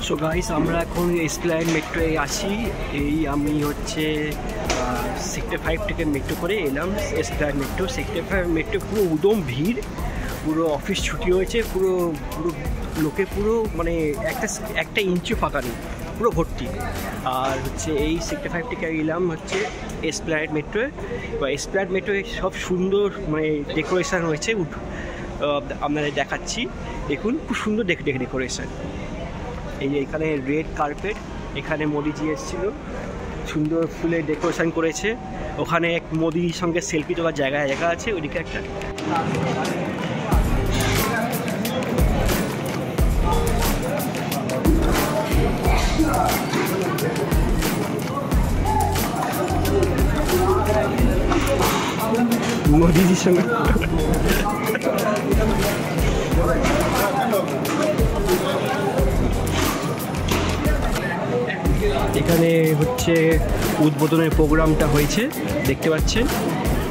So guys, আমরা এখন Esplanade মেট্রোয়ে আছি। আমি হচ্ছে সেক্টর 5 থেকে মেট্রো করে এলাম এসপ্ল্যানেড মেট্রো। সেক্টর 5 মেট্রো পুরো উদম ভিড়, পুরো অফিস ছুটি হয়েছে, পুরো পুরো লোকে পুরো মানে একটা ইঞ্চি ফাঁকা নেই, পুরো ভর্তি। আর হচ্ছে এই সেক্টর 5 থেকে এলাম হচ্ছে এসপ্ল্যানেড মেট্রোয়ে। বা এসপ্ল্যানেড মেট্রোয়ে সব সুন্দর মানে ডেকোরেশান হয়েছে, আপনাদের দেখাচ্ছি। দেখুন খুব সুন্দর ডেকোরেশান। এই যে এখানে রেড কার্পেট, এখানে মোদিজি এসেছিল, সুন্দর ফুলের ডেকোরেশন করেছে। ওখানে এক মোদির সঙ্গে সেলফি তোলার জায়গা আছে, ওইদিকে একটা। মোদিজির সঙ্গে এখানে হচ্ছে উদ্বোধনের প্রোগ্রামটা হয়েছে, দেখতে পাচ্ছেন।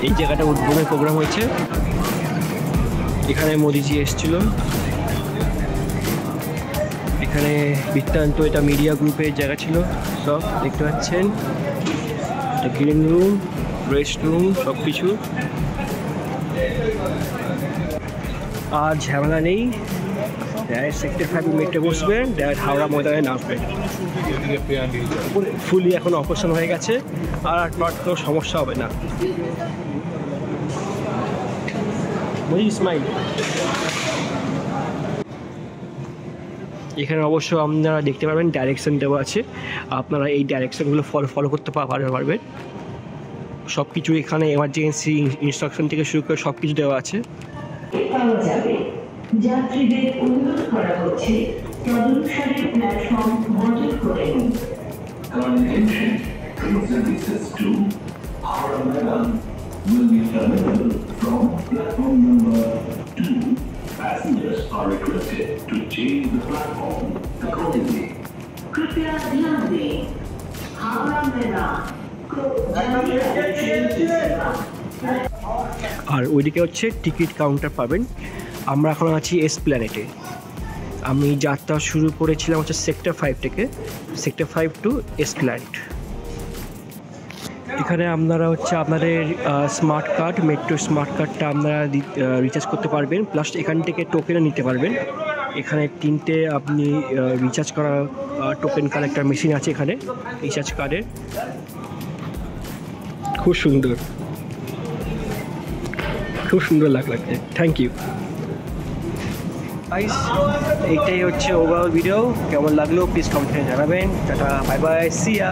এই জায়গাটা উদ্বোধনের প্রোগ্রাম হয়েছে, এখানে মোদিজি এসেছিল। এখানে বৃত্তান্ত, এটা মিডিয়া গ্রুপের জায়গা ছিল, সব দেখতে পাচ্ছেন। এটা গ্রিন রুম, রেস্ট রুম, সব কিছু। আর ঝামেলা নেই, ডাইরেক্ট সেক্টর 5 মেট্রো বসবেন, ডাইরেক্ট হাওড়া ময়দানে নামবেন। ফুলি এখন অপারেশন হয়ে গেছে, আর কোনো সমস্যা হবে না। স্মাইল। এখানে অবশ্য আপনারা দেখতে পারবেন ডাইরেকশন দেওয়া আছে, আপনারা এই ডাইরেকশনগুলো ফলো করতে পারবেন। সব কিছু এখানে এমার্জেন্সি ইনস্ট্রাকশন থেকে শুরু করে সব কিছু দেওয়া আছে। যাত্রীদের অনুরোধ করা হচ্ছে তদনুসারে প্ল্যাটফর্ম বদল করে নিন। Attention, train services to Howrah Maidan will be terminable from platform number 2. Passengers are requested to change the platform accordingly. कृपया ध्यान दें, Howrah Maidan को আর ওইদিকে হচ্ছে টিকিট কাউন্টার পাবেন। আমরা এখন আছি এসপ্ল্যানেডে। আমি যাত্রা শুরু করেছিলাম হচ্ছে সেক্টর 5 থেকে, সেক্টর 5 টু এসপ্ল্যানেড। এখানে আপনারা হচ্ছে আপনাদের স্মার্ট কার্ড, মেট্রো স্মার্ট কার্ডটা আপনারা রিচার্জ করতে পারবেন, প্লাস এখান থেকে টোকেনও নিতে পারবেন। এখানে 3টে আপনি রিচার্জ করা টোকেন কালেক্টার মেশিন আছে এখানে রিচার্জ কার্ডের। খুব সুন্দর, খুব সুন্দর লাগছে। থ্যাংক ইউ গাইস, এইটাই হচ্ছে ওভারঅল ভিডিও। কেমন লাগলো প্লিজ কমেন্টে জানাবেন। টাটা, বাই বাই, সি ইয়া।